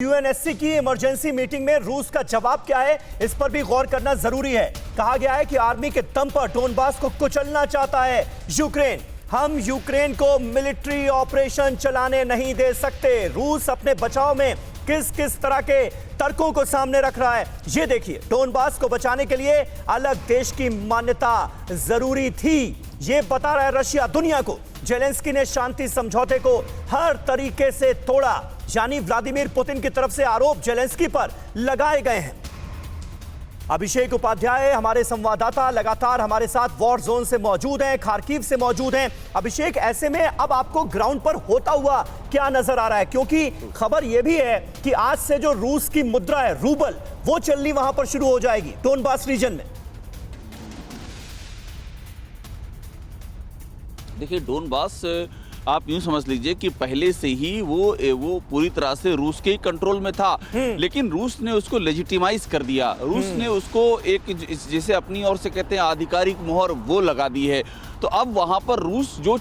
UNSC की emergency meeting में रूस का जवाब क्या है, इस पर भी गौर करना जरूरी है। कहा गया है कि आर्मी के दम पर डोनबास को कुचलना चाहता है यूक्रेन। हम यूक्रेन को मिलिट्री ऑपरेशन चलाने नहीं दे सकते। रूस अपने बचाव में किस किस तरह के तर्कों को सामने रख रहा है, ये देखिए। डोनबास को बचाने के लिए अलग देश की मान्यता जरूरी थी, ये बता रहा है रशिया दुनिया को। जेलेंस्की ने शांति समझौते को हर तरीके से तोड़ा, यानी व्लादिमीर पुतिन की तरफ से आरोप जेलेंस्की पर लगाए गए हैं। अभिषेक उपाध्याय हमारे संवाददाता लगातार हमारे साथ वॉर जोन से मौजूद हैं, खार्किव से मौजूद हैं। अभिषेक, ऐसे में अब आपको ग्राउंड पर होता हुआ क्या नजर आ रहा है, क्योंकि खबर यह भी है कि आज से जो रूस की मुद्रा है रूबल, वो चलनी वहां पर शुरू हो जाएगी डोनबास रीजन में। देखिए, डोनबास आप यूं समझ लीजिए कि पहले से ही वो पूरी तरह से रूस के कंट्रोल में था, लेकिन रूस ने उसको लेजिटिमाइज कर दिया। रूस ने उसको एक जैसे अपनी ओर से कहते हैं आधिकारिक मोहर वो लगा दी है। तो अब वहां पर रूस जो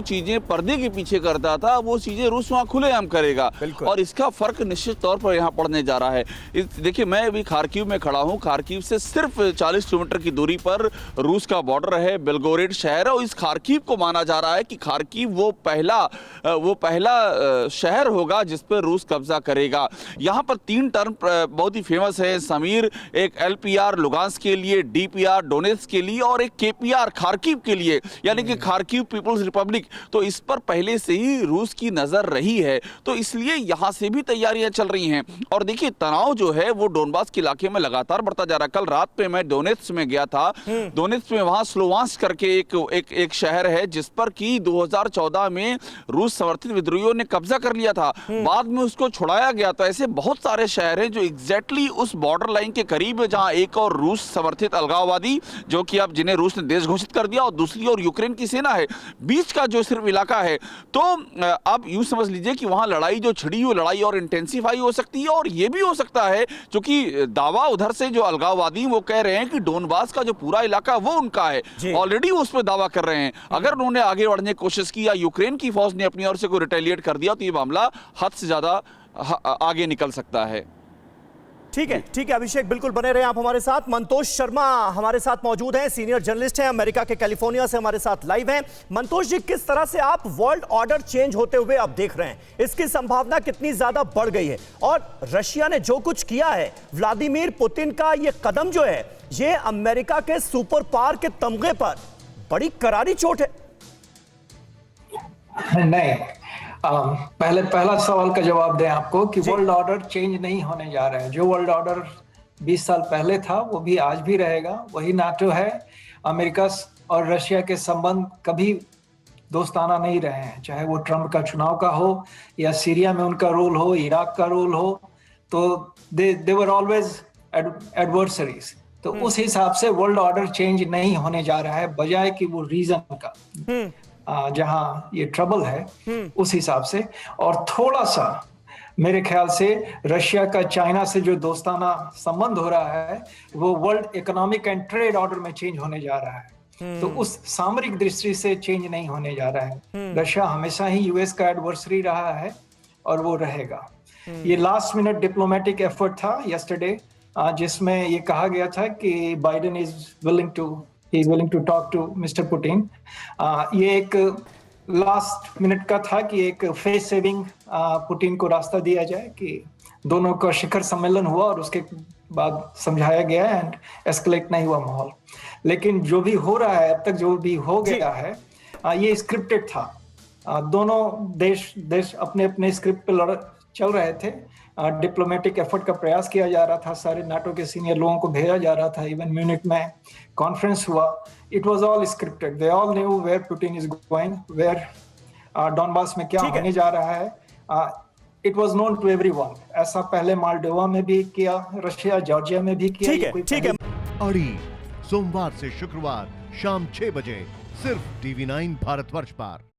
चीजें पर्दे के पीछे करता था, वो चीजें रूस वहां खुलेआम करेगा, और इसका फर्क निश्चित तौर पर यहां पड़ने जा रहा है। देखिए, मैं अभी खार्किव में खड़ा हूं। खार्किव से सिर्फ 40 किलोमीटर की दूरी पर रूस का बॉर्डर है, बेलगोरेड शहर है, और इस खार्किव को माना जा रहा है कि खार्किव वो पहला शहर होगा जिस पर रूस कब्जा करेगा। यहाँ पर 3 टर्म बहुत ही फेमस है समीर, एक LPR लुगांस्क के लिए, DPR डोनेट्स्क के लिए, और एक KPR खार्किव के लिए, यानी कि खार्किव पीपल्स रिपब्लिक। तो इस पर पहले से ही रूस की नजर रही है, तो इसलिए यहां से भी तैयारियां चल रही हैं। और देखिए, तनाव जो है वो डोनबास के इलाके में लगातार बढ़ता जा रहा है। कल रात पे मैं डोनेट्स्क में गया था। डोनेट्स्क में वहां स्लोवांस्क करके एक शहर है जिस पर कि 2014 में रूस समर्थित विद्रोहियों ने कब्जा कर लिया था, बाद में उसको छुड़ाया गया था। ऐसे बहुत सारे शहर हैं जो एग्जैक्टली उस बॉर्डर लाइन के करीब है, जहां एक और रूस समर्थित अलगाववादी, जो कि अब जिन्हें रूस ने देश घोषित कर दिया, और दूसरी ओर यूक्रेन की सेना है, बीच का जो सिर्फ इलाका है। तो अब यूं समझ लीजिए कि वहां लड़ाई जो छिड़ी हुई लड़ाई और इंटेंसिफाई हो सकती है। और यह भी हो सकता है, क्योंकि दावा उधर से जो अलगाववादी वो कह रहे हैं कि डोनबास का जो पूरा इलाका वो उनका है, ऑलरेडी उस पर दावा कर रहे हैं। अगर उन्होंने आगे बढ़ने की कोशिश की या यूक्रेन की फौज ने अपनी ओर से कोई रिटेलिएट कर दिया, तो ये मामला हद से ज्यादा आगे निकल सकता है। ठीक है अभिषेक, बिल्कुल बने रहे आप हमारे साथ। मंतोष शर्मा हमारे साथ मौजूद हैं, सीनियर जर्नलिस्ट हैं, अमेरिका के कैलिफोर्निया से हमारे साथ लाइव हैं। मंतोष जी, किस तरह से आप वर्ल्ड ऑर्डर चेंज होते हुए अब देख रहे हैं, इसकी संभावना कितनी ज्यादा बढ़ गई है? और रशिया ने जो कुछ किया है, व्लादिमीर पुतिन का ये कदम जो है, ये अमेरिका के सुपर पावर के तमगे पर बड़ी करारी चोट है। नहीं, पहला सवाल का जवाब दें आपको कि वर्ल्ड ऑर्डर चेंज नहीं होने जा रहा है। जो वर्ल्ड ऑर्डर 20 साल पहले था वो भी आज भी रहेगा, वही नाटो है। अमेरिका और रशिया के संबंध कभी दोस्ताना नहीं रहे हैं, चाहे वो ट्रंप का चुनाव का हो या सीरिया में उनका रोल हो, इराक का रोल हो, तो दे वर ऑलवेज एडवर्सरीज। तो उस हिसाब से वर्ल्ड ऑर्डर चेंज नहीं होने जा रहा है, बजाय कि वो रीजन का जहां ये ट्रबल है उस हिसाब से। और थोड़ा सा मेरे ख्याल से रशिया का चाइना से जो दोस्ताना संबंध हो रहा है, वो world economic and trade order में चेंज होने जा रहा है। तो उस सामरिक दृष्टि से चेंज नहीं होने जा रहा है। रशिया हमेशा ही यूएस का एडवर्सरी रहा है और वो रहेगा। ये लास्ट मिनट डिप्लोमेटिक एफर्ट था यस्टरडे, जिसमें ये कहा गया था कि Biden is willing to talk to Mister Putin. ये एक लास्ट मिनट का था कि एक फेस सेविंग पुतिन को रास्ता दिया जाए, कि दोनों का शिखर सम्मेलन हुआ और उसके बाद समझाया गया एंड एस्केलेट नहीं हुआ माहौल। लेकिन जो भी हो रहा है अब तक, जो भी हो गया है, ये स्क्रिप्टेड था। दोनों देश अपने अपने स्क्रिप्ट पे चल रहे थे। डिप्लोमेटिक एफर्ट का प्रयास किया जा रहा था, सारे नाटो के सीनियर लोगों को भेजा जा रहा था। इवन म्यूनिख में कॉन्फ्रेंस हुआ, it was all scripted. They all knew where Putin is going, where Donbas में क्या होने जा रहा है। It was known to everyone. ऐसा पहले मालडोवा में भी किया, रशिया जॉर्जिया में भी किया। ठीक है। अड़ी सोमवार से शुक्रवार शाम 6 बजे सिर्फ TV9 भारतवर्ष पर।